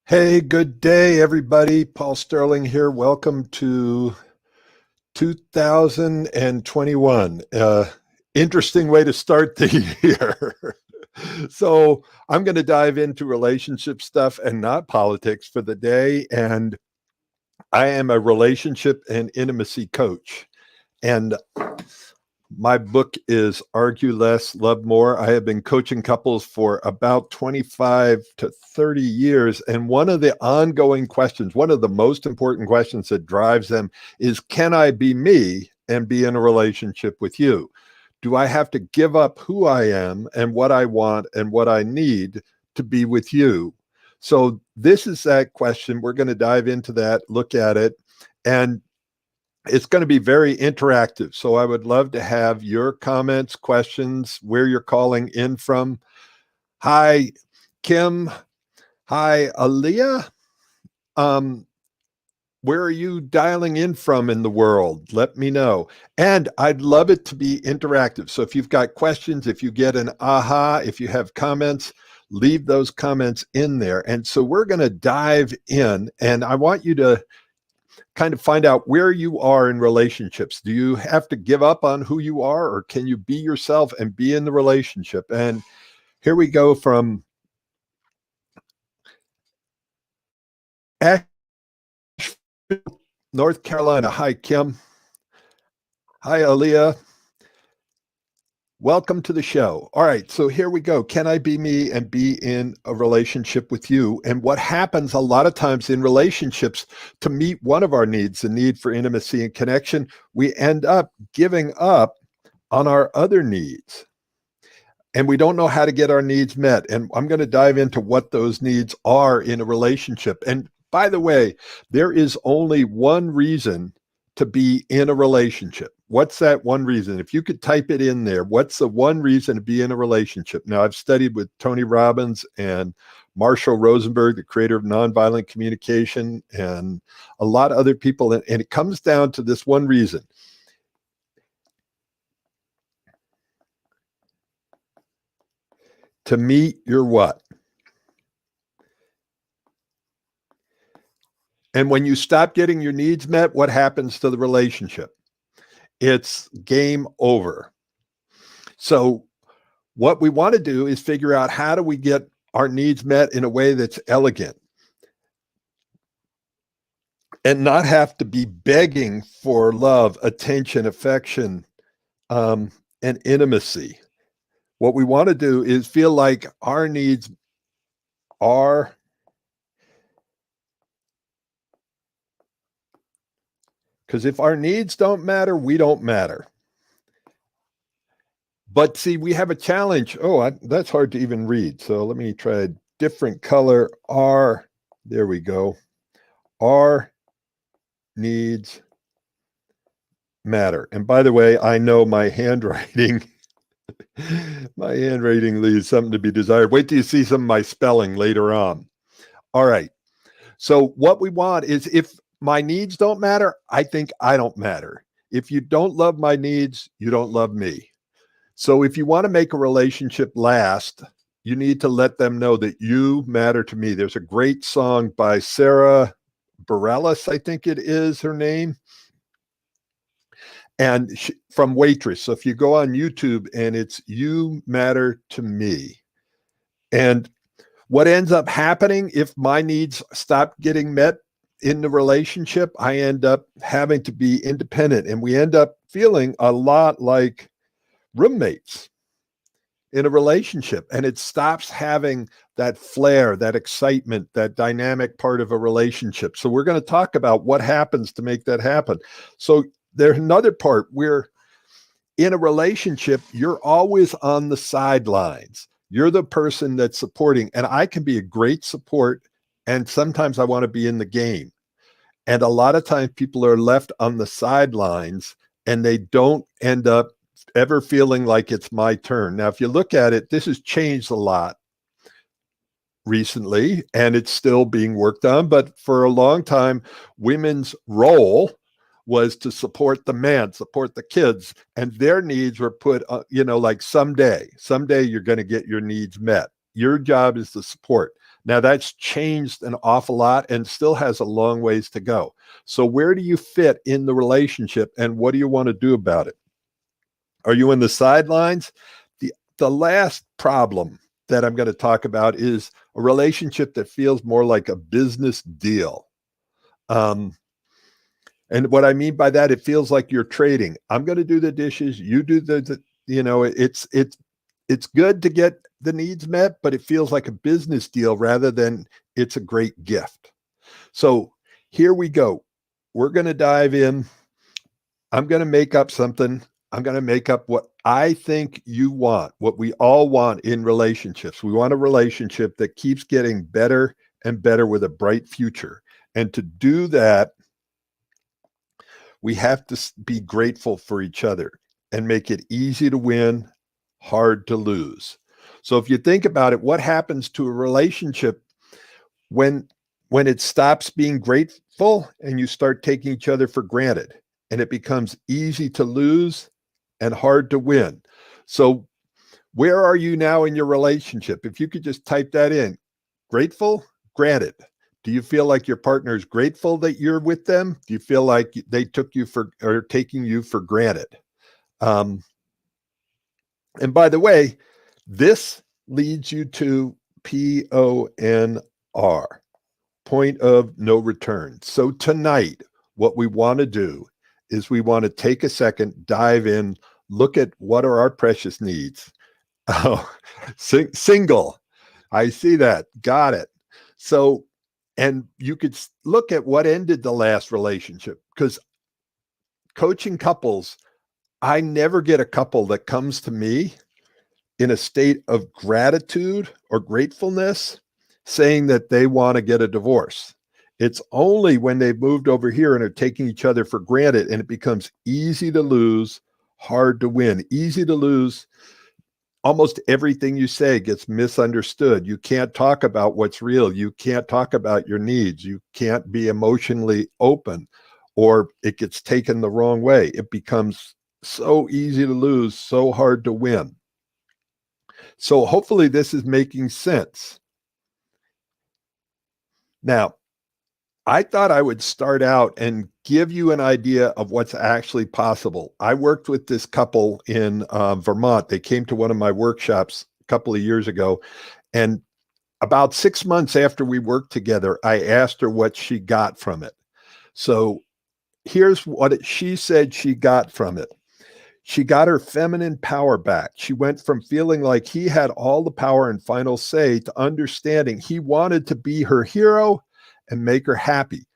Hey, good day, everybody. Paul Sterling here. Welcome to 2021. Interesting way to start the year. So, I'm going to dive into relationship stuff and not politics for the day. And I am a relationship and intimacy coach. And my book is Argue Less, Love More. I have been coaching couples for about 25 to 30 years. And one of the ongoing questions, one of the most important questions that drives them is, can I be me and be in a relationship with you? Do I have to give up who I am and what I want and what I need to be with you? So this is that question. We're going to dive into that, look at it. And it's going to be very interactive. So I would love to have your comments, questions, where you're calling in from. Hi, Kim. Hi, Aaliyah. Um, where are you dialing in from in the world? Let me know. And I'd love it to be interactive. So if you've got questions, if you get an aha, if you have comments, leave those comments in there. And so we're going to dive in, and I want you to kind of find out where you are in relationships. Do you have to give up on who you are, or can you be yourself and be in the relationship? And here we go from Asheville, North Carolina. Hi, Kim. Hi, Aaliyah. Welcome to the show. All right, so here we go. Can I be me and be in a relationship with you? And what happens a lot of times in relationships, to meet one of our needs, the need for intimacy and connection, we end up giving up on our other needs. And we don't know how to get our needs met. And I'm going to dive into what those needs are in a relationship. And by the way, there is only one reason to be in a relationship. What's that one reason? If you could type it in there, what's the one reason to be in a relationship? Now, I've studied with Tony Robbins and Marshall Rosenberg, the creator of nonviolent communication, and a lot of other people. And it comes down to this one reason: to meet your what? And when you stop getting your needs met, what happens to the relationship? It's game over. So what we want to do is figure out, how do we get our needs met in a way that's elegant and not have to be begging for love, attention, affection, and intimacy. What we want to do is feel like our needs are, because if our needs don't matter, we don't matter. But see, we have a challenge. Oh, that's hard to even read. So let me try a different color. There we go. Our needs matter. And by the way, I know my handwriting, my handwriting leaves something to be desired. Wait till you see some of my spelling later on. All right. So what we want is, if my needs don't matter, I think I don't matter. If you don't love my needs, you don't love me. So if you want to make a relationship last, you need to let them know that you matter to me. There's a great song by Sarah Bareilles, I think it is her name, and from Waitress. So if you go on YouTube, and it's "You Matter to Me." And what ends up happening, if my needs stop getting met in the relationship, I end up having to be independent, and we end up feeling a lot like roommates in a relationship, and it stops having that flair, that excitement, that dynamic part of a relationship. So we're going to talk about what happens to make that happen. So there's another part where, in a relationship, you're always on the sidelines. You're the person that's supporting, and I can be a great support, and sometimes I want to be in the game. And a lot of times people are left on the sidelines, and they don't end up ever feeling like it's my turn. Now, if you look at it, this has changed a lot recently, and it's still being worked on. But for a long time, women's role was to support the man, support the kids, and their needs were put, like someday you're going to get your needs met. Your job is the support. Now that's changed an awful lot and still has a long ways to go. So where do you fit in the relationship and what do you want to do about it? Are you in the sidelines? The last problem that I'm going to talk about is a relationship that feels more like a business deal. Um, and what I mean by that, it feels like you're trading. I'm going to do the dishes. You do it's good to get the needs met, but it feels like a business deal rather than it's a great gift. So here we go. We're going to dive in. I'm going to make up something. I'm going to make up what I think you want, what we all want in relationships. We want a relationship that keeps getting better and better with a bright future. And to do that, we have to be grateful for each other and make it easy to win, hard to lose. So if you think about it, what happens to a relationship when it stops being grateful and you start taking each other for granted and it becomes easy to lose and hard to win? So where are you now in your relationship? If you could just type that in, grateful, granted. Do you feel like your partner is grateful that you're with them? Do you feel like they took you for or taking you for granted? And by the way, this leads you to PONR, point of no return. So tonight, what we want to do is we want to take a second, dive in, look at what are our precious needs. Oh, single. I see that. Got it. So, and you could look at what ended the last relationship, because coaching couples, I never get a couple that comes to me in a state of gratitude or gratefulness saying that they want to get a divorce. It's only when they've moved over here and are taking each other for granted and it becomes easy to lose, hard to win. Easy to lose. Almost everything you say gets misunderstood. You can't talk about what's real. You can't talk about your needs. You can't be emotionally open, or it gets taken the wrong way. It becomes so easy to lose, so hard to win. So hopefully this is making sense. Now, I thought I would start out and give you an idea of what's actually possible. I worked with this couple in Vermont. They came to one of my workshops a couple of years ago. And about 6 months after we worked together, I asked her what she got from it. So here's what she said she got from it. She got her feminine power back. She went from feeling like he had all the power and final say to understanding he wanted to be her hero and make her happy.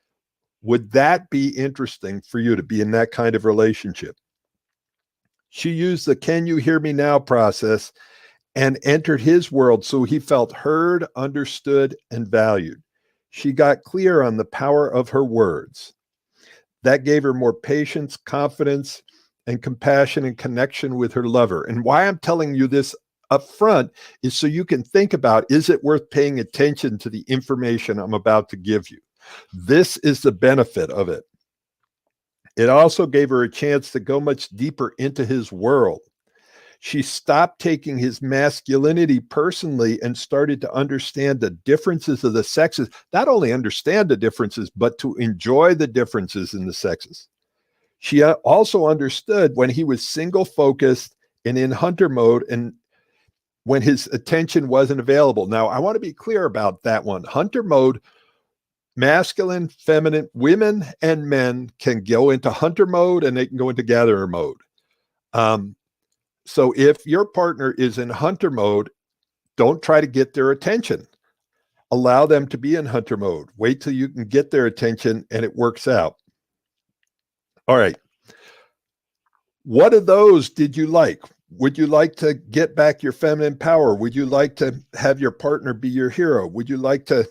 Would that be interesting for you to be in that kind of relationship? She used the "can you hear me now" process and entered his world so he felt heard, understood, and valued. She got clear on the power of her words. That gave her more patience, confidence, and compassion and connection with her lover. And why I'm telling you this up front is so you can think about, is it worth paying attention to the information I'm about to give you? This is the benefit of it. It also gave her a chance to go much deeper into his world. She stopped taking his masculinity personally and started to understand the differences of the sexes. Not only understand the differences, but to enjoy the differences in the sexes. She also understood when he was single focused and in hunter mode and when his attention wasn't available. Now, I want to be clear about that one. Hunter mode, masculine, feminine, women and men can go into hunter mode and they can go into gatherer mode. So if your partner is in hunter mode, don't try to get their attention. Allow them to be in hunter mode. Wait till you can get their attention and it works out. All right. What of those did you like? Would you like to get back your feminine power? Would you like to have your partner be your hero? Would you like to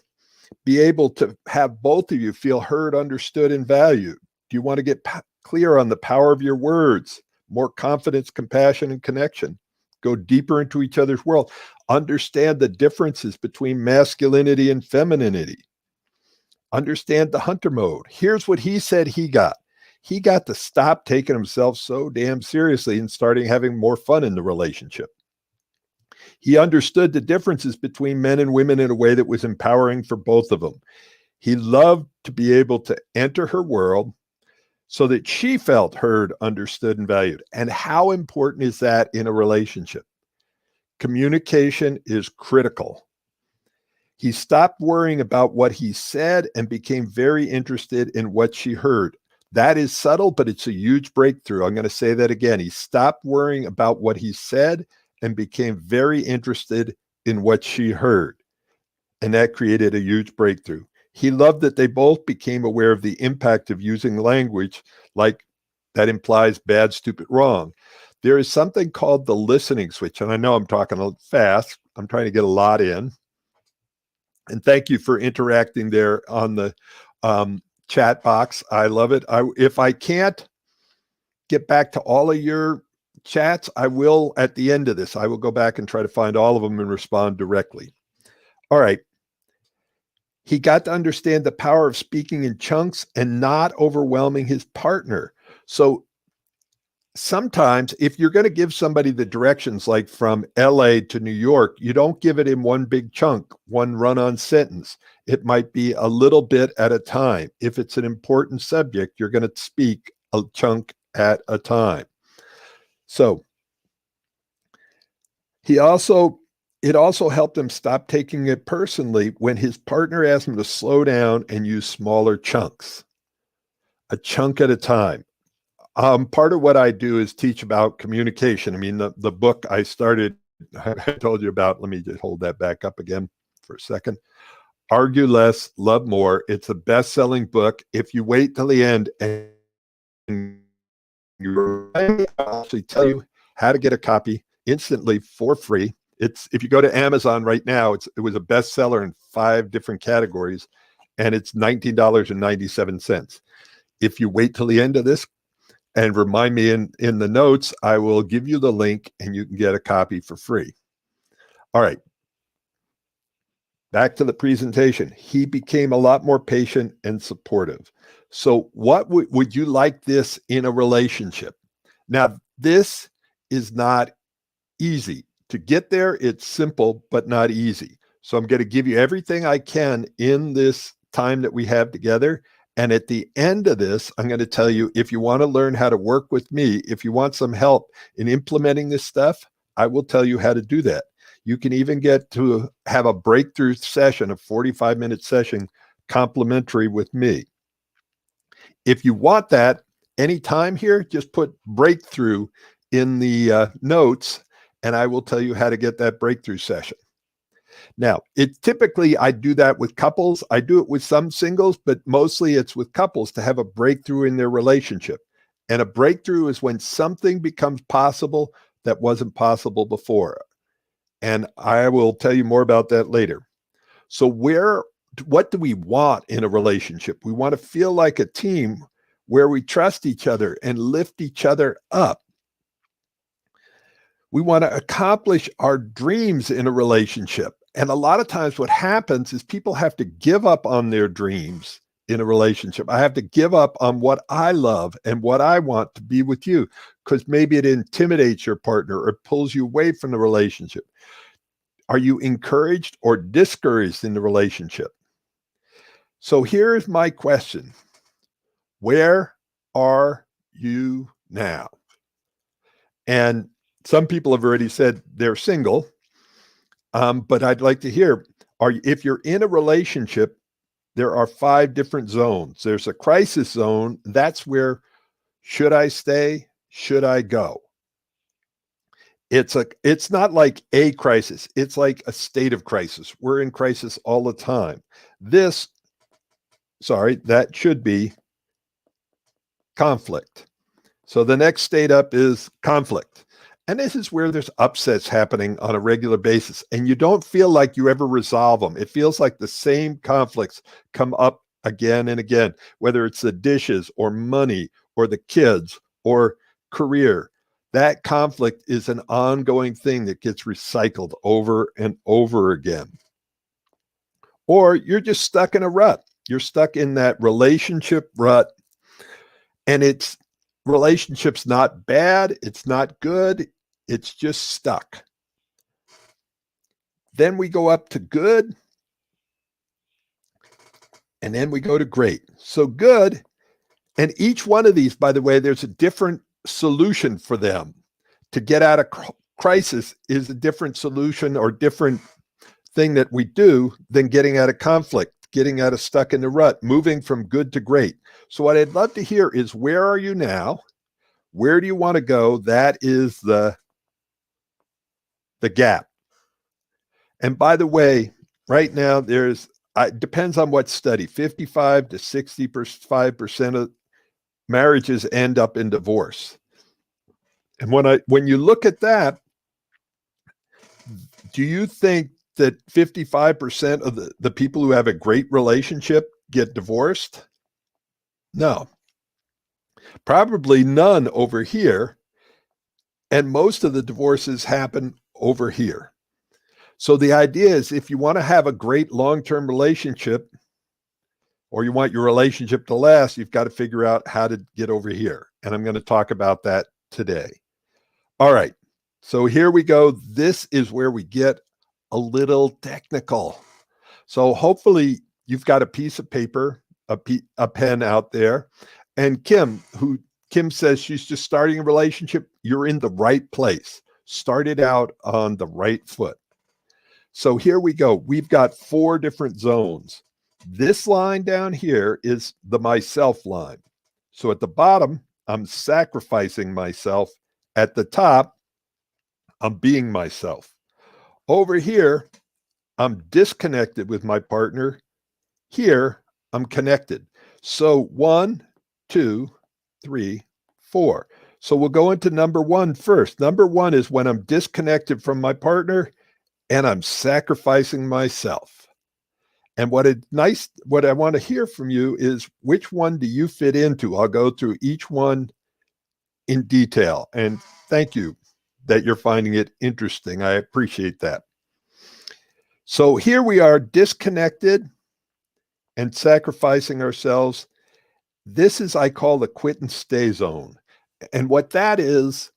be able to have both of you feel heard, understood, and valued? Do you want to get clear on the power of your words? More confidence, compassion, and connection. Go deeper into each other's world. Understand the differences between masculinity and femininity. Understand the hunter mode. Here's what he said he got. He got to stop taking himself so damn seriously and starting having more fun in the relationship. He understood the differences between men and women in a way that was empowering for both of them. He loved to be able to enter her world so that she felt heard, understood, and valued. And how important is that in a relationship? Communication is critical. He stopped worrying about what he said and became very interested in what she heard. That is subtle, but it's a huge breakthrough. I'm going to say that again. He stopped worrying about what he said and became very interested in what she heard. And that created a huge breakthrough. He loved that they both became aware of the impact of using language like that implies bad, stupid, wrong. There is something called the listening switch. And I know I'm talking a little fast. I'm trying to get a lot in. And thank you for interacting there on the chat box. I love it. If I can't get back to all of your chats, I will at the end of this. I will go back and try to find all of them and respond directly. All right. He got to understand the power of speaking in chunks and not overwhelming his partner. So sometimes if you're going to give somebody the directions, like from LA to New York, you don't give it in one big chunk, one run-on sentence. It might be a little bit at a time. If it's an important subject, you're going to speak a chunk at a time. So it also helped him stop taking it personally when his partner asked him to slow down and use smaller chunks, a chunk at a time. Part of what I do is teach about communication. I mean, the book I started, I told you about, let me just hold that back up again for a second. Argue Less, Love More. It's a best-selling book. If you wait till the end and I'll actually tell you how to get a copy instantly for free. If you go to Amazon right now, it was a bestseller in 5 different categories, and it's $19.97. If you wait till the end of this, and remind me in the notes, I will give you the link and you can get a copy for free. All right. Back to the presentation. He became a lot more patient and supportive. So what would you like this in a relationship? Now, this is not easy. To get there, it's simple, but not easy. So I'm going to give you everything I can in this time that we have together. And at the end of this, I'm going to tell you, if you want to learn how to work with me, if you want some help in implementing this stuff, I will tell you how to do that. You can even get to have a breakthrough session, a 45-minute session, complimentary with me. If you want that anytime here, just put breakthrough in the notes, and I will tell you how to get that breakthrough session. Now, typically I do that with couples. I do it with some singles, but mostly it's with couples to have a breakthrough in their relationship. And a breakthrough is when something becomes possible that wasn't possible before. And I will tell you more about that later. So what do we want in a relationship? We want to feel like a team where we trust each other and lift each other up. We want to accomplish our dreams in a relationship. And a lot of times what happens is people have to give up on their dreams in a relationship. I have to give up on what I love and what I want to be with you, because maybe it intimidates your partner or pulls you away from the relationship. Are you encouraged or discouraged in the relationship? So here's my question. Where are you now? And some people have already said they're single, but I'd like to hear, if you're in a relationship, there are 5 different zones. There's a crisis zone. That's where, should I stay? Should I go? It's not like a crisis. It's like a state of crisis. We're in crisis all the time. That should be conflict. So the next state up is conflict. And this is where there's upsets happening on a regular basis. And you don't feel like you ever resolve them. It feels like the same conflicts come up again and again, whether it's the dishes or money or the kids or career. That conflict is an ongoing thing that gets recycled over and over again. Or you're just stuck in a rut. You're stuck in that relationship rut, and relationship's not bad. It's not good. It's just stuck. Then we go up to good, and then we go to great. So good, and each one of these, by the way, there's a different solution for them. To get out of crisis is a different solution or different thing that we do than getting out of conflict, getting out of stuck in the rut, moving from good to great. So what I'd love to hear is, where are you now? Where do you want to go? That is the gap. And by the way, right now there's it depends on what study. 55 to 65% of marriages end up in divorce. And when you look at that, do you think that 55% of the people who have a great relationship get divorced? No. Probably none over here. And most of the divorces happen over here. So the idea is, if you want to have a great long-term relationship, or you want your relationship to last, you've got to figure out how to get over here. And I'm going to talk about that today. All right. So here we go. This is where we get a little technical. So hopefully you've got a piece of paper, a pen out there. And Kim says she's just starting a relationship. You're in the right place. Started out on the right foot. So here we go. We've got 4 different zones. This line down here is the myself line. So at the bottom, I'm sacrificing myself. At the top, I'm being myself. Over here, I'm disconnected with my partner. Here, I'm connected. So 1, 2, 3, 4. So we'll go into number 1 first. Number 1 is when I'm disconnected from my partner and I'm sacrificing myself. And what I want to hear from you is, which one do you fit into? I'll go through each one in detail. And thank you that you're finding it interesting. I appreciate that. So here we are, disconnected and sacrificing ourselves. This is, I call, the quit and stay zone. And what that is,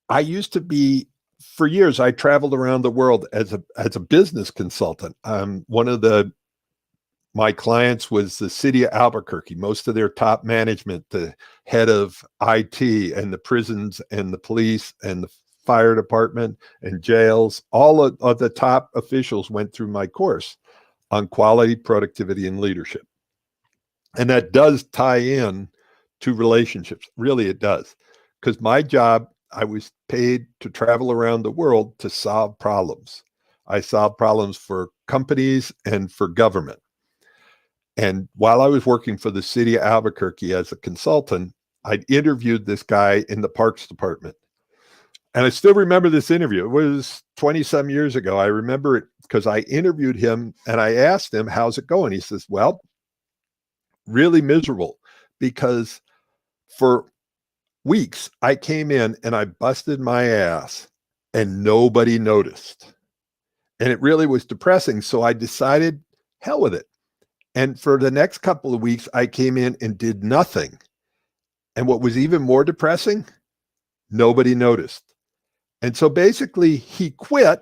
I used to be, for years, I traveled around the world as a business consultant. One of my clients was the city of Albuquerque. Most of their top management, the head of IT and the prisons and the police and the fire department and jails, all of the top officials went through my course on quality, productivity, and leadership. And that does tie in to relationships. Really, it does. Because my job, I was paid to travel around the world to solve problems. I solved problems for companies and for government. And while I was working for the city of Albuquerque as a consultant, I interviewed this guy in the parks department. And I still remember this interview. It was 20-some years ago. I remember it because I interviewed him and I asked him, how's it going? He says, well, really miserable, because for weeks I came in and I busted my ass and nobody noticed. And it really was depressing. So I decided, hell with it. And for the next couple of weeks, I came in and did nothing. And what was even more depressing, nobody noticed. And so basically he quit.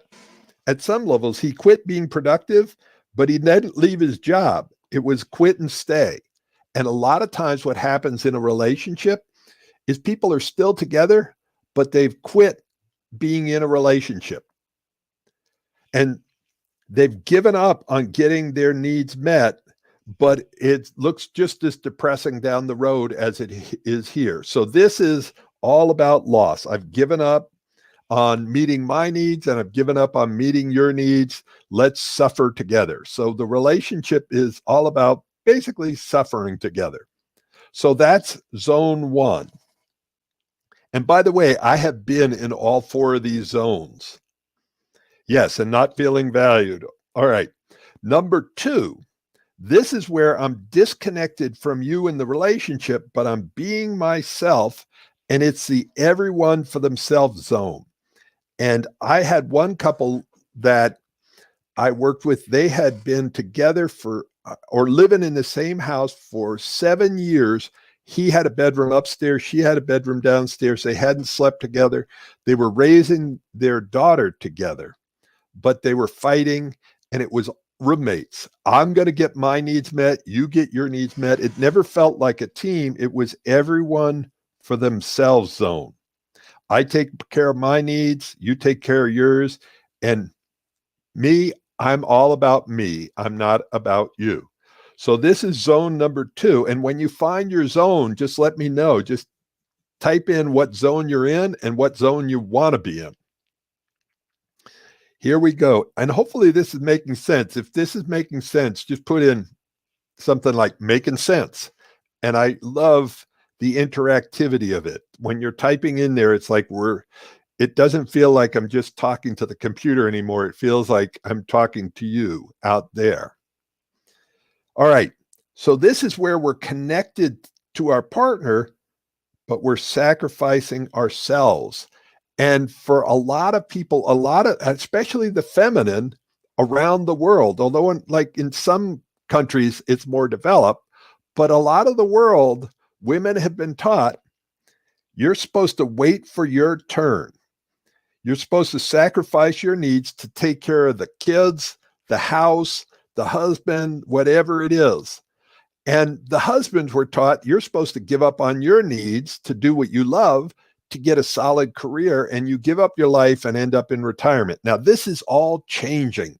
At some levels, he quit being productive, but he didn't leave his job. It was quit and stay. And a lot of times what happens in a relationship is people are still together, but they've quit being in a relationship. And they've given up on getting their needs met, but it looks just as depressing down the road as it is here. So this is all about loss. I've given up on meeting my needs and I've given up on meeting your needs. Let's suffer together. So the relationship is all about basically suffering together. So that's zone 1. And by the way, I have been in all 4 of these zones. Yes, and not feeling valued. All right. Number 2, this is where I'm disconnected from you in the relationship, but I'm being myself, and it's the everyone for themselves zone. And I had one couple that I worked with. They had been together or living in the same house for 7 years. He had a bedroom upstairs. She had a bedroom downstairs. They hadn't slept together. They were raising their daughter together. but they were fighting, and it was roommates. I'm going to get my needs met. You get your needs met. It never felt like a team. It was everyone for themselves zone. I take care of my needs. You take care of yours. And me, I'm all about me. I'm not about you. So this is zone number 2. And when you find your zone, just let me know. Just type in what zone you're in and what zone you want to be in. Here we go. And hopefully this is making sense. If this is making sense, just put in something like making sense. And I love the interactivity of it. When you're typing in there, it's like it doesn't feel like I'm just talking to the computer anymore. It feels like I'm talking to you out there. All right. So this is where we're connected to our partner, but we're sacrificing ourselves. And for a lot of people, especially the feminine around the world, although in some countries it's more developed, but a lot of the world, women have been taught you're supposed to wait for your turn. You're supposed to sacrifice your needs to take care of the kids, the house, the husband, whatever it is. And the husbands were taught you're supposed to give up on your needs to do what you love to get a solid career, and you give up your life and end up in retirement. Now, this is all changing.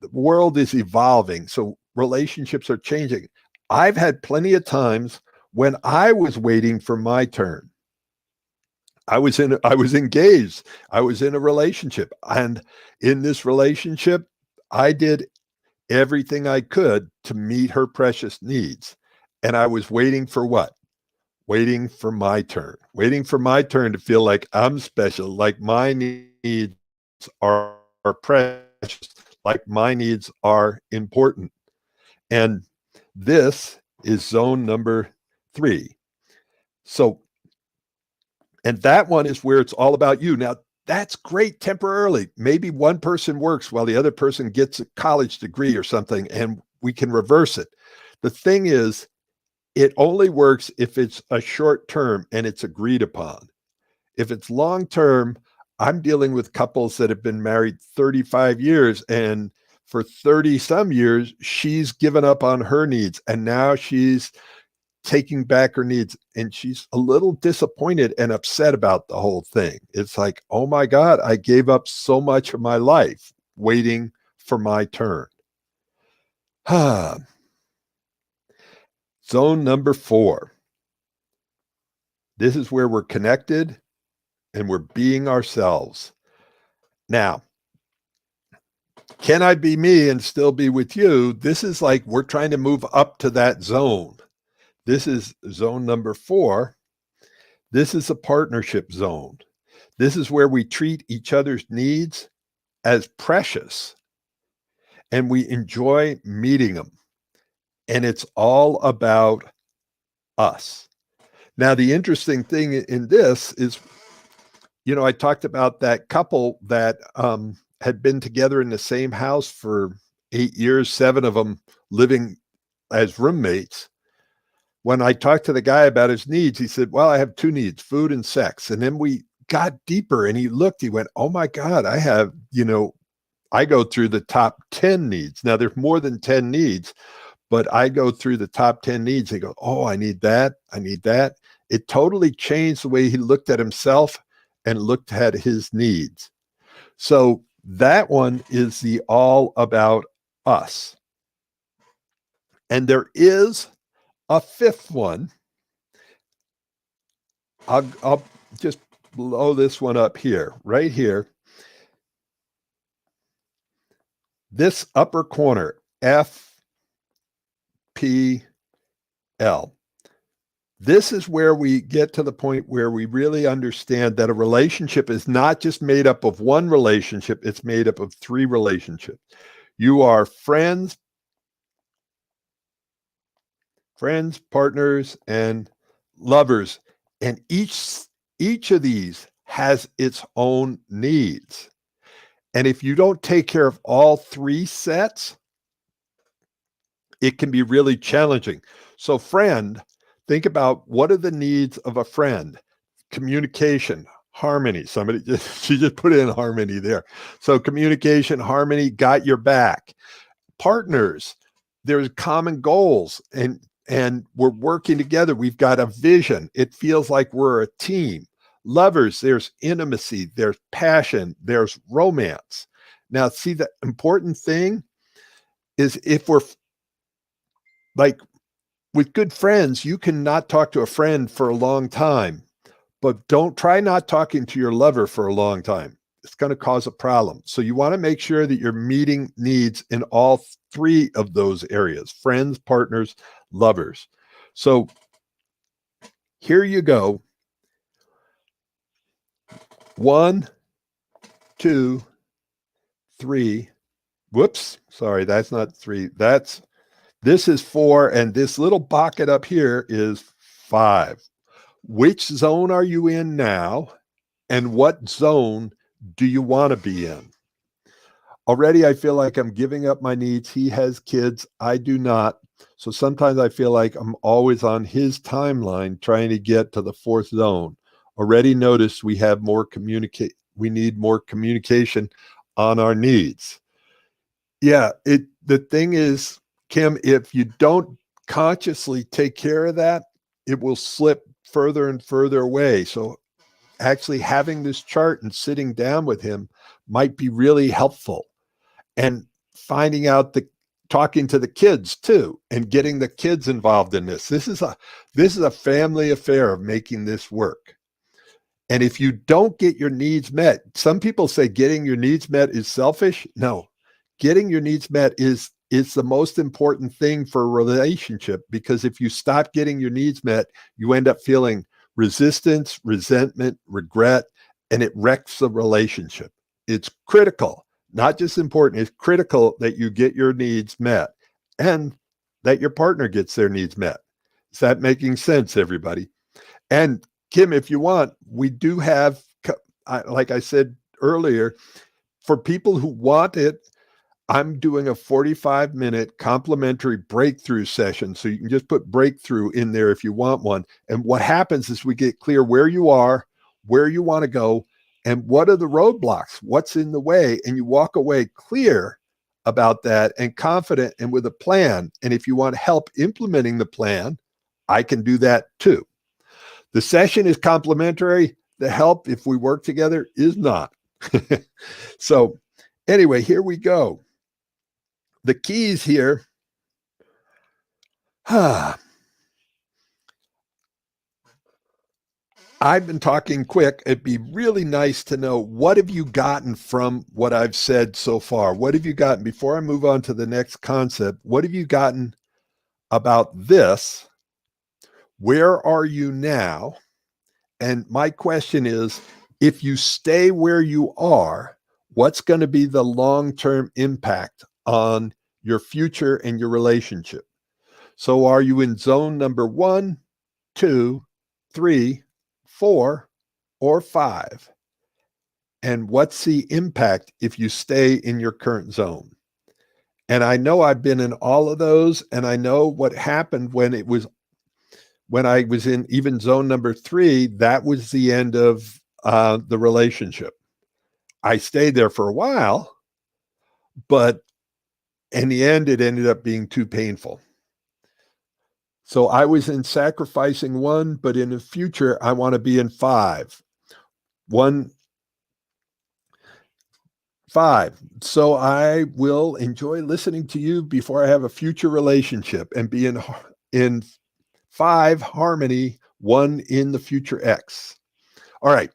The world is evolving, so relationships are changing. I've had plenty of times when I was waiting for my turn. I was engaged. I was in a relationship, and in this relationship, I did everything I could to meet her precious needs. And I was waiting for what? Waiting for my turn, waiting for my turn to feel like I'm special, like my needs are precious, like my needs are important. And this is zone number 3. So, and that one is where it's all about you. Now, that's great temporarily. Maybe one person works while the other person gets a college degree or something, and we can reverse it. The thing is, it only works if it's a short term and it's agreed upon. If it's long term, I'm dealing with couples that have been married 35 years, and for 30 some years, she's given up on her needs, and now she's taking back her needs, and she's a little disappointed and upset about the whole thing. It's like, oh my God, I gave up so much of my life waiting for my turn. Zone number 4. This is where we're connected and we're being ourselves. Now, can I be me and still be with you? This is like we're trying to move up to that zone. This is zone number 4. This is a partnership zone. This is where we treat each other's needs as precious and we enjoy meeting them. And it's all about us. Now, the interesting thing in this is, I talked about that couple that had been together in the same house for 8 years, 7 of them living as roommates. When I talked to the guy about his needs, he said, well, I have 2 needs, food and sex. And then we got deeper and he went, oh my God, I have, I go through the top 10 needs. Now there's more than 10 needs, but I go through the top 10 needs. He goes, oh, I need that. I need that. It totally changed the way he looked at himself and looked at his needs. So that one is the all about us. And there is a 5th one. I'll just blow this one up here, right here. This upper corner, FPL. This is where we get to the point where we really understand that a relationship is not just made up of one relationship, it's made up of 3 relationships. You are friends, partners, and lovers. And each of these has its own needs. And if you don't take care of all 3 sets, it can be really challenging. So friend, think about what are the needs of a friend? Communication, Harmony. Somebody just, she just put in harmony there. So communication, harmony, got your back. Partners, there's common goals and we're working together. We've got a vision. It feels like we're a team. Lovers, there's intimacy, there's passion, there's romance. Now, see, the important thing is if we're like with good friends, you can not talk to a friend for a long time, but don't try not talking to your lover for a long time. It's going to cause a problem. So you want to make sure that you're meeting needs in all three of those areas: friends, partners, lovers. So here you go. 1, 2, 3. Whoops. Sorry, that's not 3. This is 4. And this little bucket up here is 5. Which zone are you in now? And what zone do you want to be in? Already, I feel like I'm giving up my needs. He has kids. I do not. So sometimes I feel like I'm always on his timeline trying to get to the 4th zone. Already noticed we have more we need more communication on our needs. Yeah, the thing is, Kim, if you don't consciously take care of that, it will slip further and further away. So actually having this chart and sitting down with him might be really helpful. And finding out talking to the kids too, and getting the kids involved in this. This is a family affair of making this work. And if you don't get your needs met, some people say getting your needs met is selfish. No, getting your needs met is the most important thing for a relationship, because if you stop getting your needs met, you end up feeling resistance, resentment, regret, and it wrecks the relationship. It's critical, not just important, it's critical that you get your needs met and that your partner gets their needs met. Is that making sense, everybody? And Kim, if you want, we do have, like I said earlier, for people who want it, I'm doing a 45-minute complimentary breakthrough session. So you can just put breakthrough in there if you want one. And what happens is we get clear where you are, where you want to go, and what are the roadblocks, what's in the way. And you walk away clear about that and confident and with a plan. And if you want help implementing the plan, I can do that too. The session is complimentary. The help, if we work together, is not. So anyway, here we go. The keys here. I've been talking quick. It'd be really nice to know, what have you gotten from what I've said so far? What have you gotten, before I move on to the next concept, what have you gotten about this? Where are you now? And my question is, if you stay where you are, what's going to be the long-term impact on your future and your relationship? So are you in zone number 1, 2, 3, 4, or 5? And what's the impact if you stay in your current zone? And I know I've been in all of those, and I know what happened when I was in even zone number 3. That was the end of the relationship. I stayed there for a while, but in the end, it ended up being too painful. So I was in sacrificing 1, but in the future, I want to be in 5. 1, 5. So I will enjoy listening to you before I have a future relationship and be in 5 harmony, 1 in the future X. All right.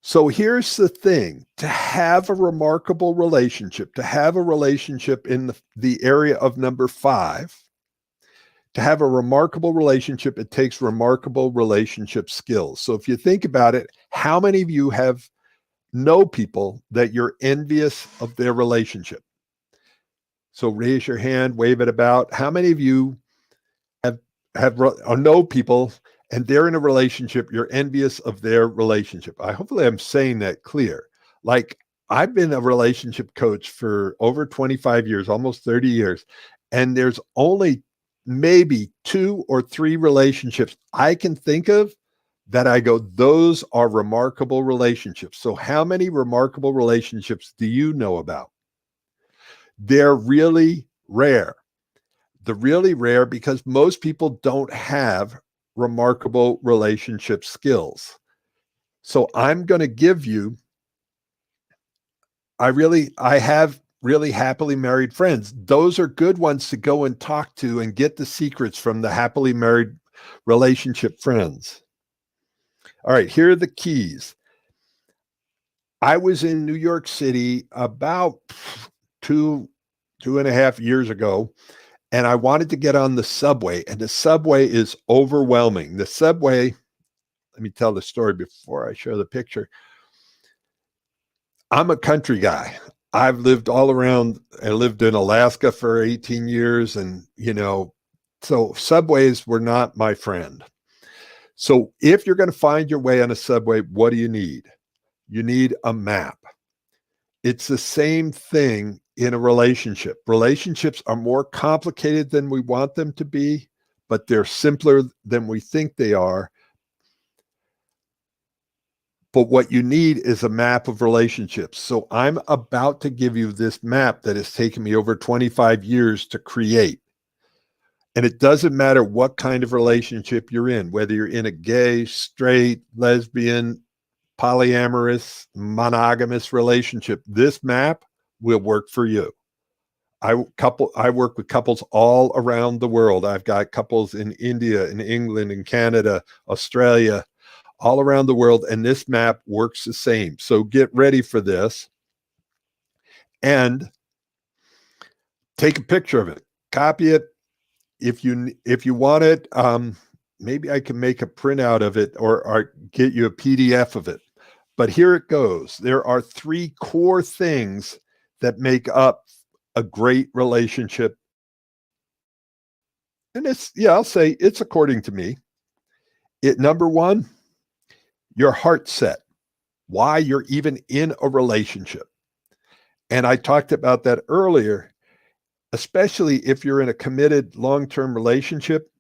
So here's the thing: to have a remarkable relationship, to have a relationship in the area of number 5, to have a remarkable relationship, it takes remarkable relationship skills. So if you think about it, how many of you know people that you're envious of their relationship? So raise your hand, wave it about. How many of you know people and they're in a relationship, you're envious of their relationship? Hopefully I'm saying that clear. Like, I've been a relationship coach for over 25 years, almost 30 years, and there's only maybe 2 or 3 relationships I can think of that I go, those are remarkable relationships. So how many remarkable relationships do you know about? They're really rare. They're really rare because most people don't have remarkable relationship skills. So I'm going to give you, I have really happily married friends. Those are good ones to go and talk to and get the secrets from the happily married relationship friends. All right, here are the keys. I was in New York City about two and a half years ago, and I wanted to get on the subway, and the subway is overwhelming. The subway, let me tell the story before I show the picture. I'm a country guy. I've lived all around. I lived in Alaska for 18 years, and so subways were not my friend. So if you're going to find your way on a subway, what do you need? You need a map. It's the same thing in a relationship. Relationships are more complicated than we want them to be, but they're simpler than we think they are. But what you need is a map of relationships. So I'm about to give you this map that has taken me over 25 years to create. And it doesn't matter what kind of relationship you're in, whether you're in a gay, straight, lesbian, polyamorous, monogamous relationship, this map will work for you. I work with couples all around the world. I've got couples in India, in England, in Canada, Australia, all around the world, and this map works the same. So get ready for this and take a picture of it, copy it. If you want it, maybe I can make a printout of it or get you a PDF of it. But here it goes. There are 3 core things that make up a great relationship. And I'll say it's according to me. Number 1, your heart set, why you're even in a relationship. And I talked about that earlier, especially if you're in a committed long-term relationship.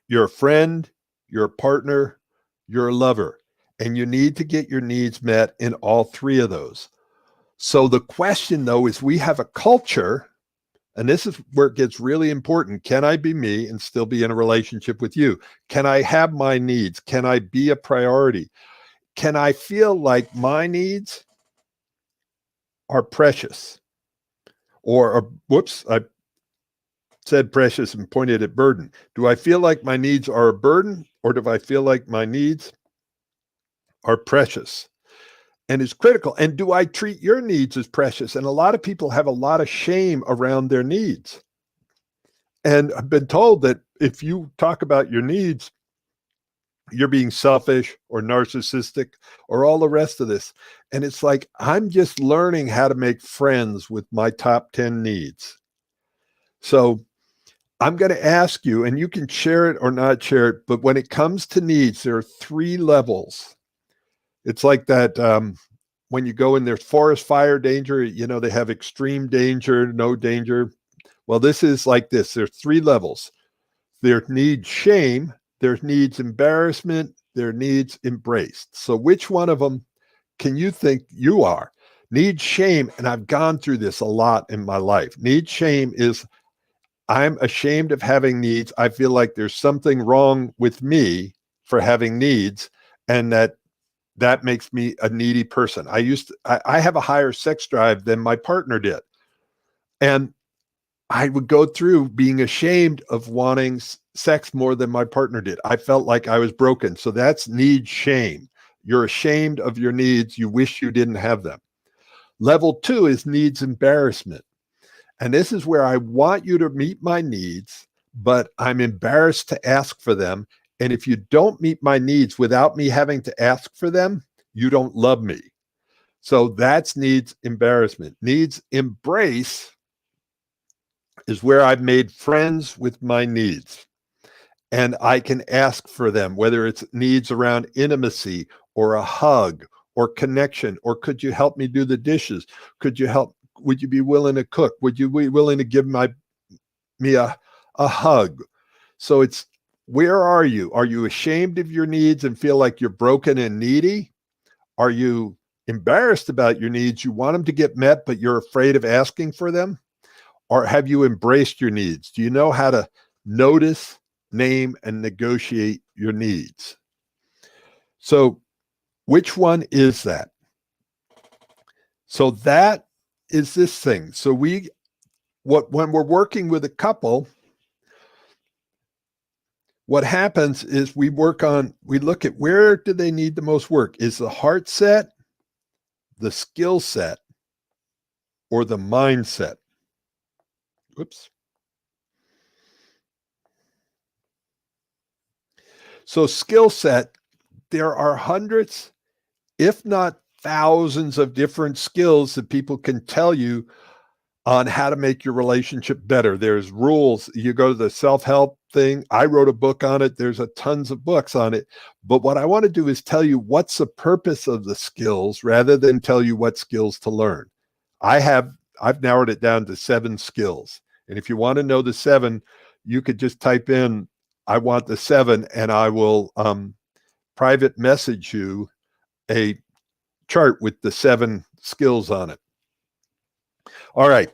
You're a friend, you're a partner, you're a lover, and you need to get your needs met in all 3 of those. So the question, though, is we have a culture, and this is where it gets really important. Can I be me and still be in a relationship with you? Can I have my needs? Can I be a priority? Can I feel like my needs are precious? Or whoops, I said precious and pointed at burden. Do I feel like my needs are a burden, or do I feel like my needs are precious? And it's critical. And do I treat your needs as precious? And a lot of people have a lot of shame around their needs. And I've been told that if you talk about your needs, you're being selfish or narcissistic or all the rest of this. And it's like, I'm just learning how to make friends with my top 10 needs. So I'm going to ask you, and you can share it or not share it, but when it comes to needs, there are 3 levels. It's like that when you go in, there's forest fire danger, they have extreme danger, no danger. Well, this is like this. There's 3 levels. There needs shame, there needs embarrassment, there needs embraced. So which one of them can you think you are? Need shame, and I've gone through this a lot in my life. Need shame is I'm ashamed of having needs. I feel like there's something wrong with me for having needs, and that makes me a needy person. I have a higher sex drive than my partner did. And I would go through being ashamed of wanting sex more than my partner did. I felt like I was broken. So that's need shame. You're ashamed of your needs. You wish you didn't have them. Level 2 is needs embarrassment. And this is where I want you to meet my needs, but I'm embarrassed to ask for them. And if you don't meet my needs without me having to ask for them, you don't love me. So that's needs embarrassment. Needs embrace is where I've made friends with my needs. And I can ask for them, whether it's needs around intimacy or a hug or connection, or could you help me do the dishes? Would you be willing to cook? Would you be willing to give me a hug? So it's Where are you? Are you ashamed of your needs and feel like you're broken and needy? Are you embarrassed about your needs? You want them to get met, but you're afraid of asking for them? Or have you embraced your needs? Do you know how to notice, name, and negotiate your needs? So, which one is that? So that is this thing. So when we're working with a couple, what happens is we look at where do they need the most work? Is the heart set, the skill set, or the mindset? Oops. So skill set, there are hundreds, if not thousands of different skills that people can tell you on how to make your relationship better. There's rules. You go to the self-help thing. I wrote a book on it. There's a tons of books on it. But what I want to do is tell you what's the purpose of the skills rather than tell you what skills to learn. I've narrowed it down to 7 skills. And if you want to know the 7, you could just type in, I want the 7, and I will private message you a chart with the 7 skills on it. All right.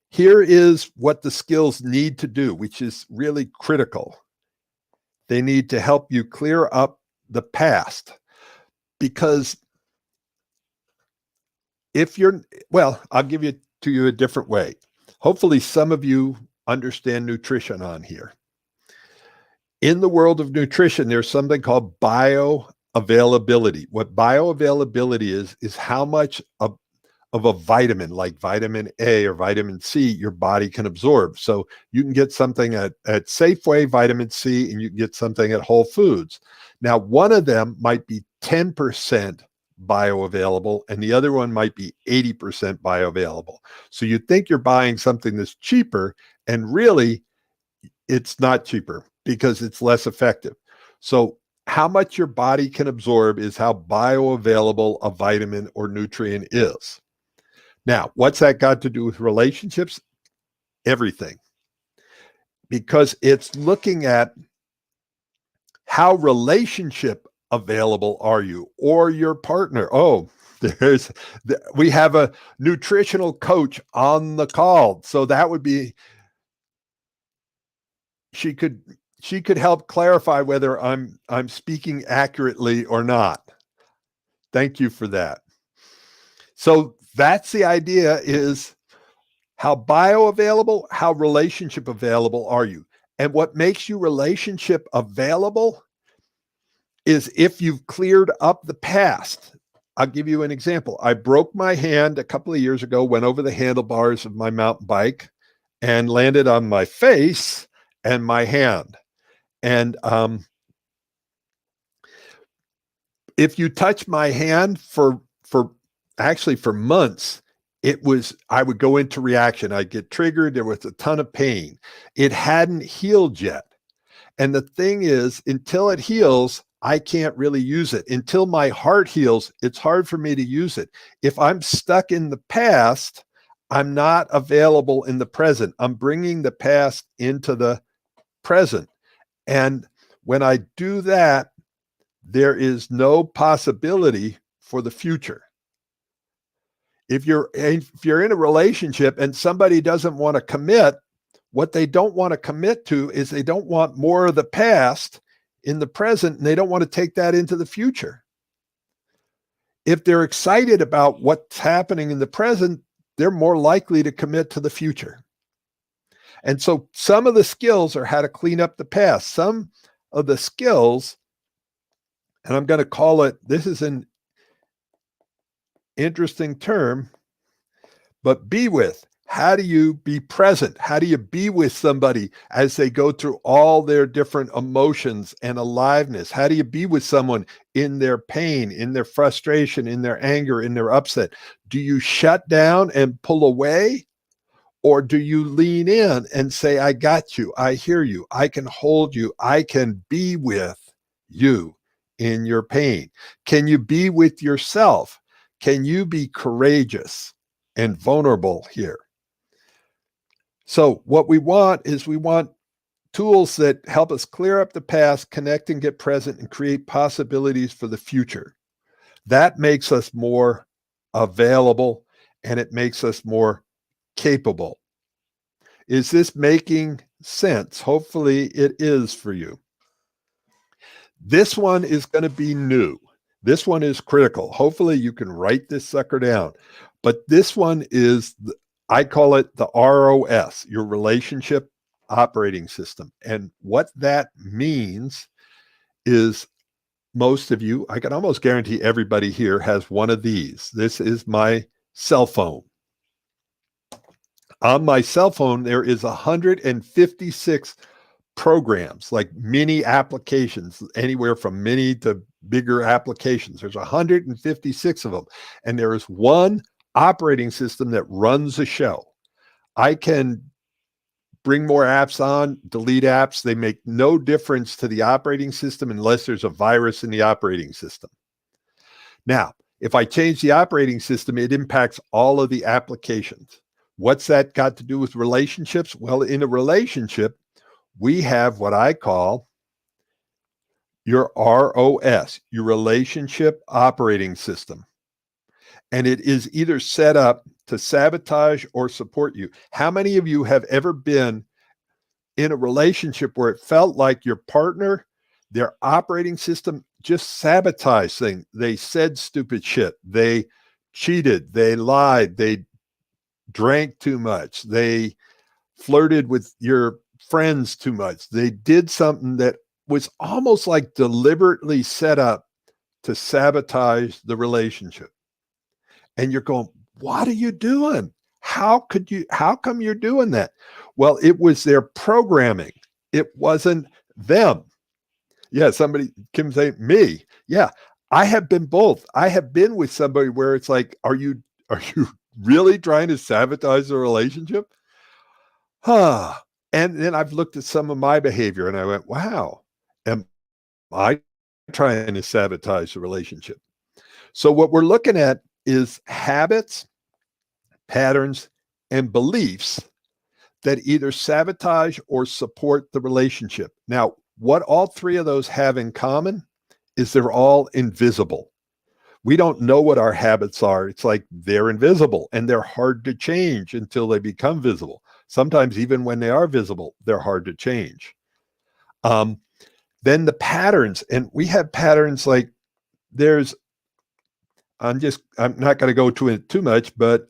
Here is what the skills need to do, which is really critical. They need to help you clear up the past. Because I'll give it to you a different way. Hopefully, some of you understand nutrition on here. In the world of nutrition, there's something called bioavailability. What bioavailability is how much of a vitamin like vitamin A or vitamin C your body can absorb. So you can get something at Safeway, vitamin C, and you can get something at Whole Foods. Now, one of them might be 10% bioavailable and the other one might be 80% bioavailable. So you think you're buying something that's cheaper, and really it's not cheaper because it's less effective. So how much your body can absorb is how bioavailable a vitamin or nutrient is. Now, what's that got to do with relationships? Everything. Because it's looking at how relationship available are you or your partner. Oh, we have a nutritional coach on the call. So that would be, she could help clarify whether I'm speaking accurately or not. Thank you for that. So that's the idea, is how bioavailable, how relationship available are you? And what makes you relationship available is if you've cleared up the past. I'll give you an example. I broke my hand a couple of years ago, went over the handlebars of my mountain bike and landed on my face and my hand. And if you touch my hand for months, I would go into reaction. I'd get triggered. There was a ton of pain. It hadn't healed yet. And the thing is, until it heals, I can't really use it. Until my heart heals, it's hard for me to use it. If I'm stuck in the past, I'm not available in the present. I'm bringing the past into the present. And when I do that, there is no possibility for the future. If you're in a relationship and somebody doesn't want to commit, what they don't want to commit to is they don't want more of the past in the present, and they don't want to take that into the future. If they're excited about what's happening in the present, they're more likely to commit to the future. And so some of the skills are how to clean up the past. Some of the skills, and I'm going to call it, this is an interesting term, but be with. How do you be present? How do you be with somebody as they go through all their different emotions and aliveness? How do you be with someone in their pain, in their frustration, in their anger, in their upset? Do you shut down and pull away? Or do you lean in and say, I got you, I hear you, I can hold you, I can be with you in your pain? Can you be with yourself? Can you be courageous and vulnerable here? So what we want tools that help us clear up the past, connect and get present, and create possibilities for the future. That makes us more available and it makes us more capable. Is this making sense? Hopefully it is for you. This one is going to be new. This one is critical. Hopefully you can write this sucker down. But this one is, I call it the ROS, your relationship operating system. And what that means is most of you, I can almost guarantee everybody here has one of these. This is my cell phone. On my cell phone, there is 156 programs, like mini applications, anywhere from mini to bigger applications. There's 156 of them. And there is one operating system that runs the show. I can bring more apps on, delete apps. They make no difference to the operating system unless there's a virus in the operating system. Now, if I change the operating system, it impacts all of the applications. What's that got to do with relationships? Well, in a relationship, we have what I call your ROS, your relationship operating system. And it is either set up to sabotage or support you. How many of you have ever been in a relationship where it felt like your partner, their operating system just sabotaged things? They said stupid shit. They cheated. They lied. They drank too much. They flirted with your friends too much. They did something that was almost like deliberately set up to sabotage the relationship. And you're going, what are you doing? How come you're doing that? Well, it was their programming. It wasn't them. Yeah, somebody, Kim say, me. Yeah, I have been both. I have been with somebody where it's like, are you really trying to sabotage the relationship? Huh. And then I've looked at some of my behavior and I went, wow, am I trying to sabotage the relationship? So what we're looking at is habits, patterns, and beliefs that either sabotage or support the relationship. Now, what all three of those have in common is they're all invisible. We don't know what our habits are. It's like they're invisible and they're hard to change until they become visible. Sometimes even when they are visible, they're hard to change. Then the patterns, and we have patterns like there's, I'm not going to go to it too much, but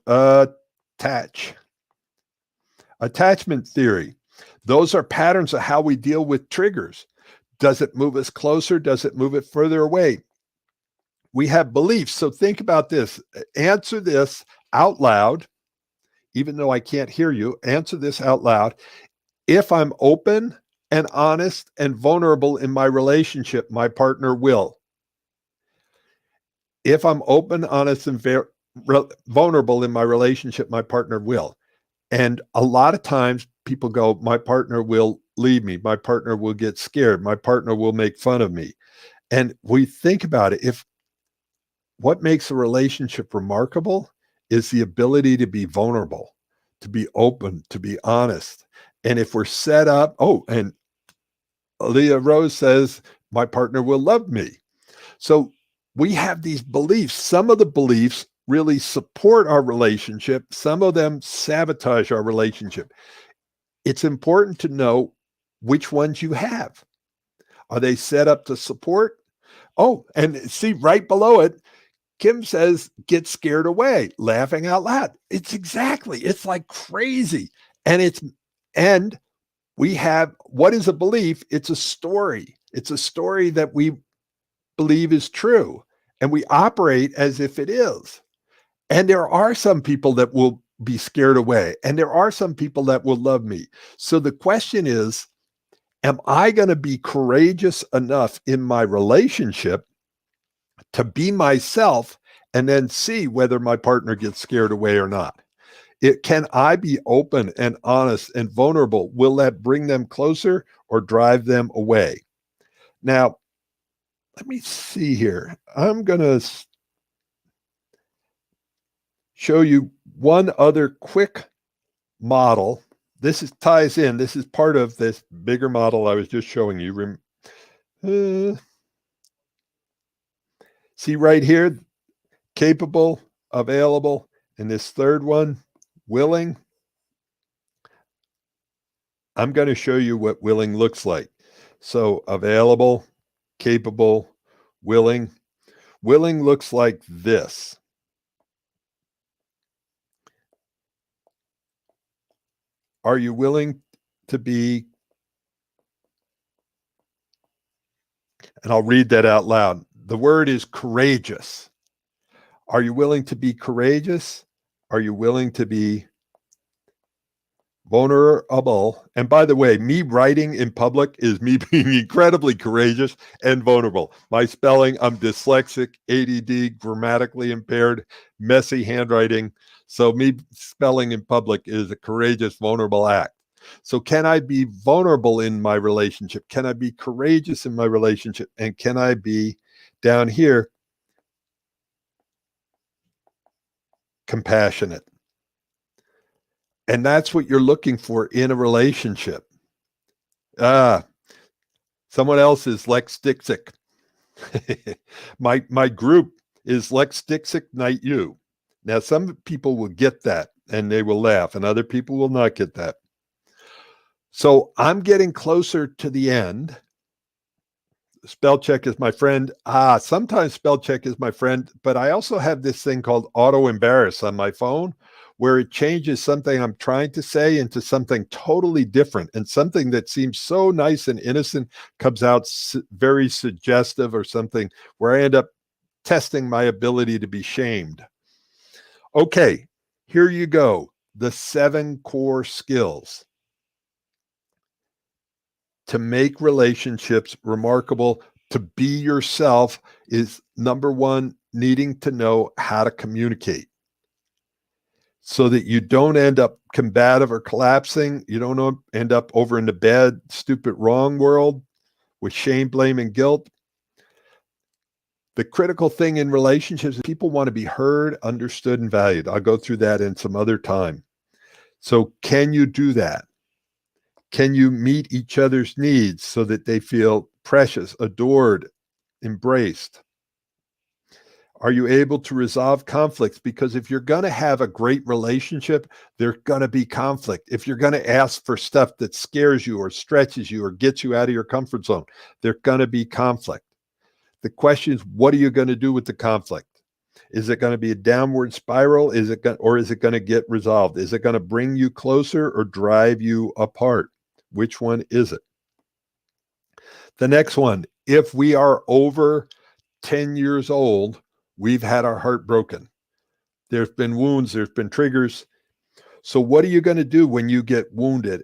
attachment theory. Those are patterns of how we deal with triggers. Does it move us closer? Does it move it further away? We have beliefs. So think about this. Answer this out loud, even though I can't hear you. Answer this out loud. If I'm open and honest and vulnerable in my relationship, my partner will. If I'm open, honest, and vulnerable in my relationship, my partner will. And a lot of times people go, my partner will leave me. My partner will get scared. My partner will make fun of me. And we think about it. If what makes a relationship remarkable is the ability to be vulnerable, to be open, to be honest. And if we're set up, and Leah Rose says, my partner will love me. So we have these beliefs. Some of the beliefs really support our relationship. Some of them sabotage our relationship. It's important to know which ones you have. Are they set up to support? Oh, and see right below it, Kim says, get scared away, laughing out loud. It's like crazy. And we have, what is a belief? It's a story. It's a story that we believe is true. And we operate as if it is. And there are some people that will be scared away. And there are some people that will love me. So the question is, am I going to be courageous enough in my relationship to be myself and then see whether my partner gets scared away or not? Can I be open and honest and vulnerable? Will that bring them closer or drive them away? Now, let me see here. I'm going to show you one other quick model this ties in. This is part of this bigger model I was just showing you. See right here, capable, available, and this third one, willing. I'm going to show you what willing looks like. So available, capable, willing. Willing looks like this. Are you willing to be, and I'll read that out loud. The word is courageous. Are you willing to be courageous? Are you willing to be vulnerable? And by the way, me writing in public is me being incredibly courageous and vulnerable. My spelling, I'm dyslexic, ADD, grammatically impaired, messy handwriting. So me spelling in public is a courageous, vulnerable act. So can I be vulnerable in my relationship? Can I be courageous in my relationship? And can I be down here compassionate? And that's what you're looking for in a relationship. Someone else is Lex Dixit. my group is Lex Dixit Night You. Now, some people will get that and they will laugh, and other people will not get that. So I'm getting closer to the end. Spell check is my friend. Sometimes spell check is my friend, but I also have this thing called auto embarrass on my phone where it changes something I'm trying to say into something totally different, and something that seems so nice and innocent comes out very suggestive or something where I end up testing my ability to be shamed. Okay, here you go. The 7 core skills to make relationships remarkable. To be yourself is number one, needing to know how to communicate so that you don't end up combative or collapsing. You don't end up over in the bad, stupid, wrong world with shame, blame, and guilt. The critical thing in relationships is people want to be heard, understood, and valued. I'll go through that in some other time. So can you do that? Can you meet each other's needs so that they feel precious, adored, embraced? Are you able to resolve conflicts? Because if you're going to have a great relationship, there's going to be conflict. If you're going to ask for stuff that scares you or stretches you or gets you out of your comfort zone, there's going to be conflict. The question is, what are you going to do with the conflict? Is it going to be a downward spiral? Is it going to get resolved? Is it going to bring you closer or drive you apart? Which one is it? The next one, if we are over 10 years old, we've had our heart broken. There's been wounds, there's been triggers. So what are you going to do when you get wounded?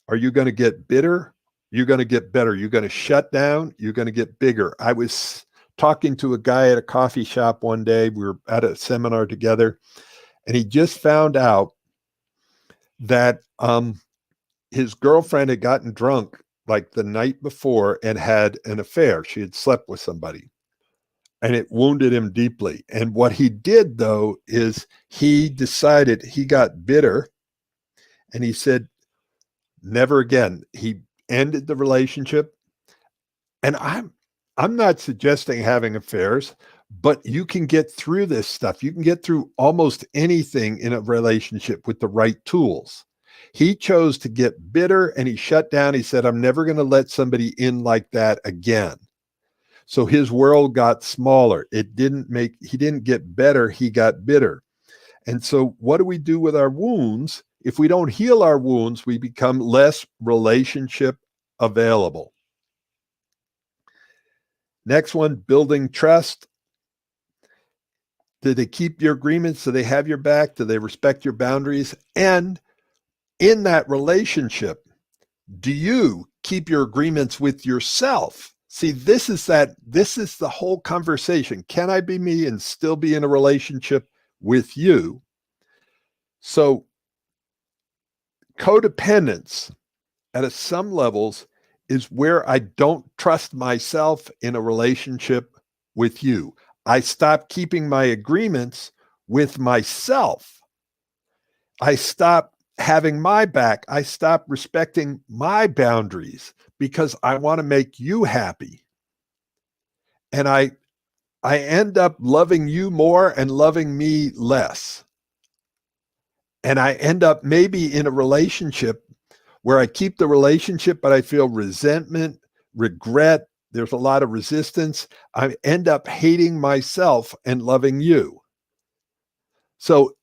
Are you going to get bitter? You're going to get better. You're going to shut down. You're going to get bigger. I was talking to a guy at a coffee shop one day. We were at a seminar together, and he just found out that his girlfriend had gotten drunk like the night before and had an affair. She had slept with somebody, and it wounded him deeply. And what he did, though, is he decided, he got bitter, and he said, never again. He ended the relationship. And I'm not suggesting having affairs, but you can get through this stuff. You can get through almost anything in a relationship with the right tools. He chose to get bitter and he shut down. He said, I'm never going to let somebody in like that again. So his world got smaller. He didn't get better. He got bitter. And so what do we do with our wounds? If we don't heal our wounds, we become less relationship available. Next one, building trust. Do they keep your agreements? Do they have your back? Do they respect your boundaries? And in that relationship, do you keep your agreements with yourself? See, this is the whole conversation. Can I be me and still be in a relationship with you? So codependence at some levels is where I don't trust myself in a relationship with you. I stop keeping my agreements with myself. I stop having my back. I stop respecting my boundaries because I want to make you happy. And I end up loving you more and loving me less. And I end up maybe in a relationship where I keep the relationship, but I feel resentment, regret. There's a lot of resistance. I end up hating myself and loving you. So,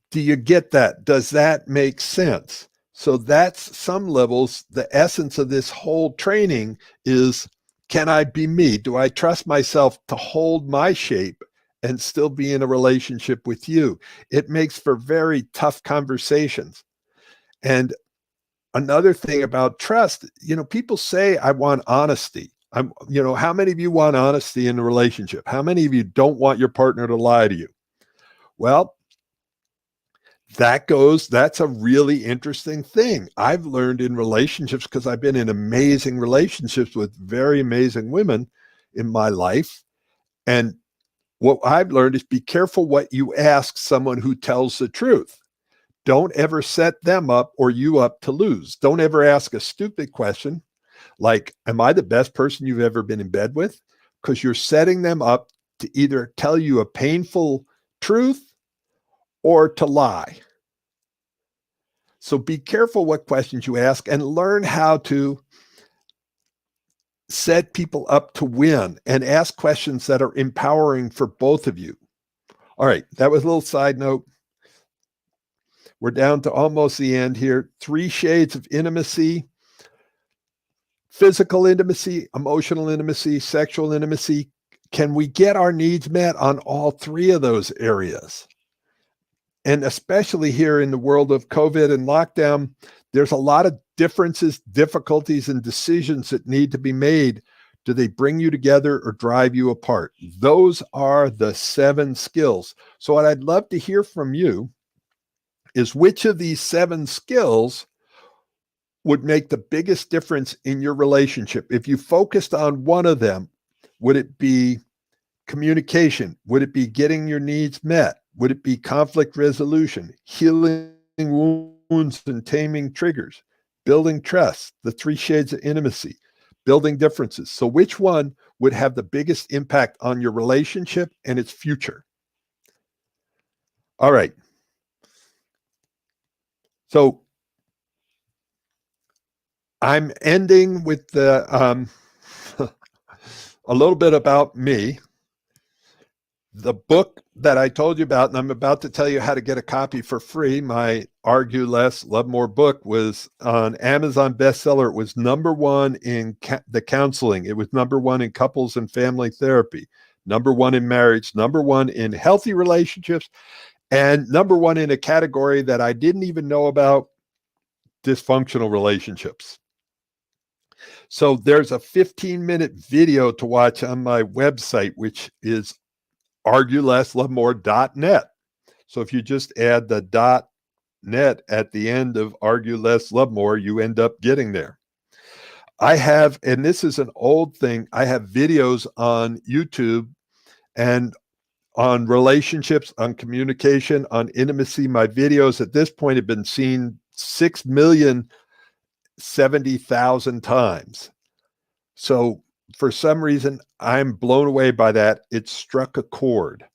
do you get that? Does that make sense? So, that's some levels. The essence of this whole training is, can I be me? Do I trust myself to hold my shape and still be in a relationship with you? It makes for very tough conversations. And another thing about trust, people say, I want honesty. How many of you want honesty in a relationship? How many of you don't want your partner to lie to you? Well, that's a really interesting thing. I've learned in relationships, because I've been in amazing relationships with very amazing women in my life. And what I've learned is, be careful what you ask someone who tells the truth. Don't ever set them up or you up to lose. Don't ever ask a stupid question like, am I the best person you've ever been in bed with? Because you're setting them up to either tell you a painful truth or to lie. So be careful what questions you ask and learn how to set people up to win and ask questions that are empowering for both of you. All right, that was a little side note. We're down to almost the end here. 3 shades of intimacy: physical intimacy, emotional intimacy, sexual intimacy. Can we get our needs met on all 3 of those areas? And especially here in the world of COVID and lockdown, there's a lot of differences, difficulties, and decisions that need to be made. Do they bring you together or drive you apart? Those are the 7 skills. So what I'd love to hear from you is, which of these 7 skills would make the biggest difference in your relationship? If you focused on one of them, would it be communication? Would it be getting your needs met? Would it be conflict resolution, healing wounds and taming triggers, building trust, the 3 shades of intimacy, building differences? So which one would have the biggest impact on your relationship and its future? All right. So I'm ending with the a little bit about me. The book that I told you about, and I'm about to tell you how to get a copy for free, my Argue Less, Love More book, was on Amazon bestseller. It was #1 in the counseling. It was #1 in couples and family therapy, #1 in marriage, #1 in healthy relationships, and #1 in a category that I didn't even know about: dysfunctional relationships. So there's a 15-minute video to watch on my website, which is arguelesslovemore.net. So if you just add the .net at the end of Argue Less, Love More, you end up getting there. I have, and this is an old thing, I have videos on YouTube and on relationships, on communication, on intimacy. My videos at this point have been seen 6,070,000 times. So for some reason, I'm blown away by that. It struck a chord.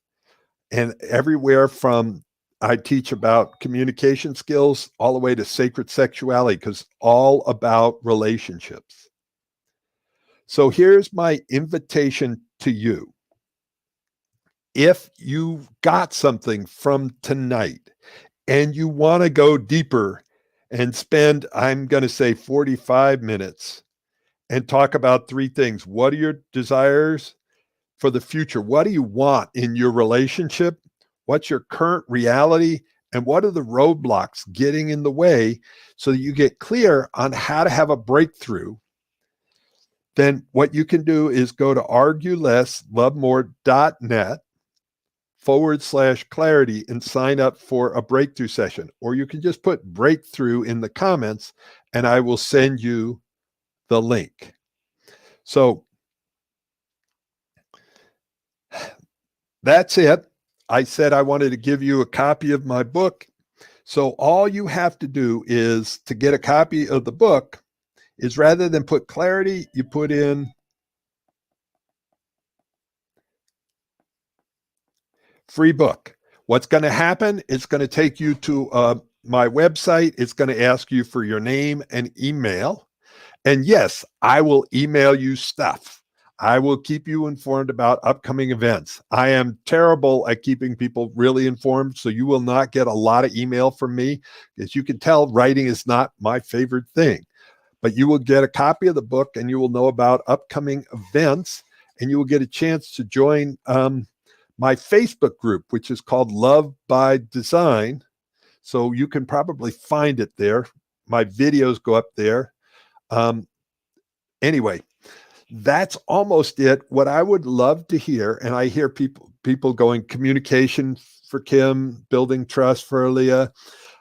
And everywhere from, I teach about communication skills all the way to sacred sexuality, because all about relationships. So here's my invitation to you. If you got something from tonight and you want to go deeper and spend, I'm going to say 45 minutes and talk about 3 things. What are your desires for the future? What do you want in your relationship? What's your current reality? And what are the roadblocks getting in the way, so that you get clear on how to have a breakthrough? Then what you can do is go to arguelesslovemore.net/clarity and sign up for a breakthrough session. Or you can just put breakthrough in the comments and I will send you the link. So that's it. I said I wanted to give you a copy of my book. So all you have to do is to get a copy of the book is rather than put clarity, you put in free book. What's going to happen? It's going to take you to my website. It's going to ask you for your name and email. And yes, I will email you stuff. I will keep you informed about upcoming events. I am terrible at keeping people really informed, so you will not get a lot of email from me. As you can tell, writing is not my favorite thing. But you will get a copy of the book and you will know about upcoming events, and you will get a chance to join my Facebook group, which is called Love by Design. So you can probably find it there. My videos go up there. Anyway, that's almost it. What I would love to hear, and I hear people going communication for Kim, building trust for Leah.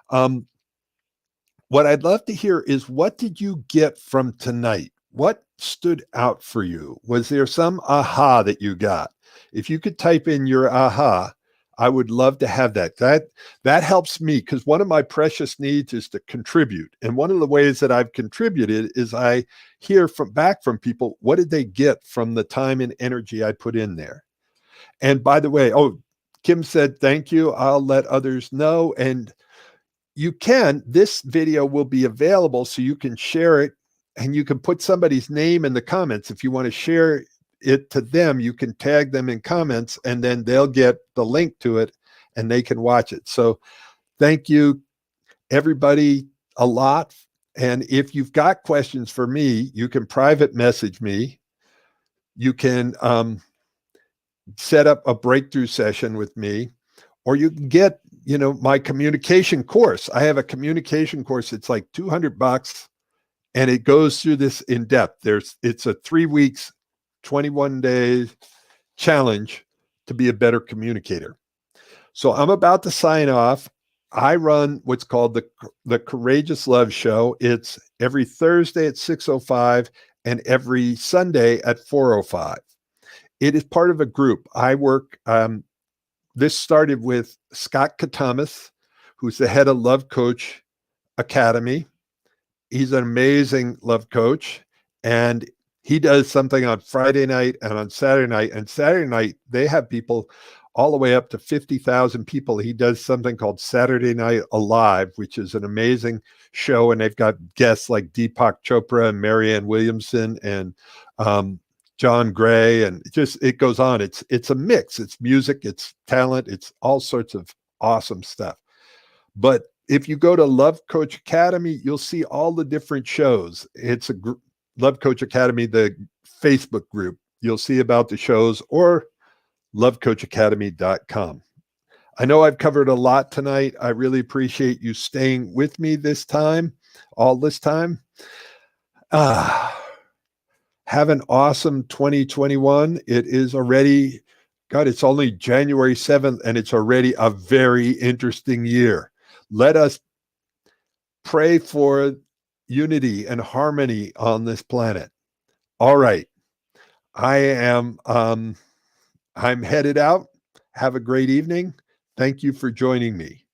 What I'd love to hear is, what did you get from tonight? What stood out for you? Was there some aha that you got? If you could type in your aha, I would love to have that. That helps me, because one of my precious needs is to contribute. And one of the ways that I've contributed is I hear back from people, what did they get from the time and energy I put in there? And by the way, Kim said, thank you. I'll let others know. And this video will be available so you can share it, and you can put somebody's name in the comments. If you want to share it to them, you can tag them in comments, and then they'll get the link to it and they can watch it. So thank you, everybody, a lot. And if you've got questions for me, you can private message me. You can set up a breakthrough session with me, or you can get, my communication course. I have a communication course. It's like $200, and it goes through this in depth. It's a 3 weeks, 21 days challenge to be a better communicator. So I'm about to sign off. I run what's called the Courageous Love Show. It's every Thursday at 6:05 and every Sunday at 4:05. It is part of a group. I work, this started with Scott Katamas, who's the head of Love Coach Academy. He's an amazing love coach, and he does something on Friday night and on Saturday night. And Saturday night, they have people all the way up to 50,000 people. He does something called Saturday Night Alive, which is an amazing show. And they've got guests like Deepak Chopra and Marianne Williamson and John Gray, and it goes on. It's a mix. It's music, it's talent, it's all sorts of awesome stuff. But if you go to Love Coach Academy, you'll see all the different shows. It's Love Coach Academy, the Facebook group. You'll see about the shows, or lovecoachacademy.com. I know I've covered a lot tonight. I really appreciate you staying with me all this time. Have an awesome 2021. It is already, God, it's only January 7th, and it's already a very interesting year. Let us pray for unity and harmony on this planet. All right. I'm headed out. Have a great evening. Thank you for joining me.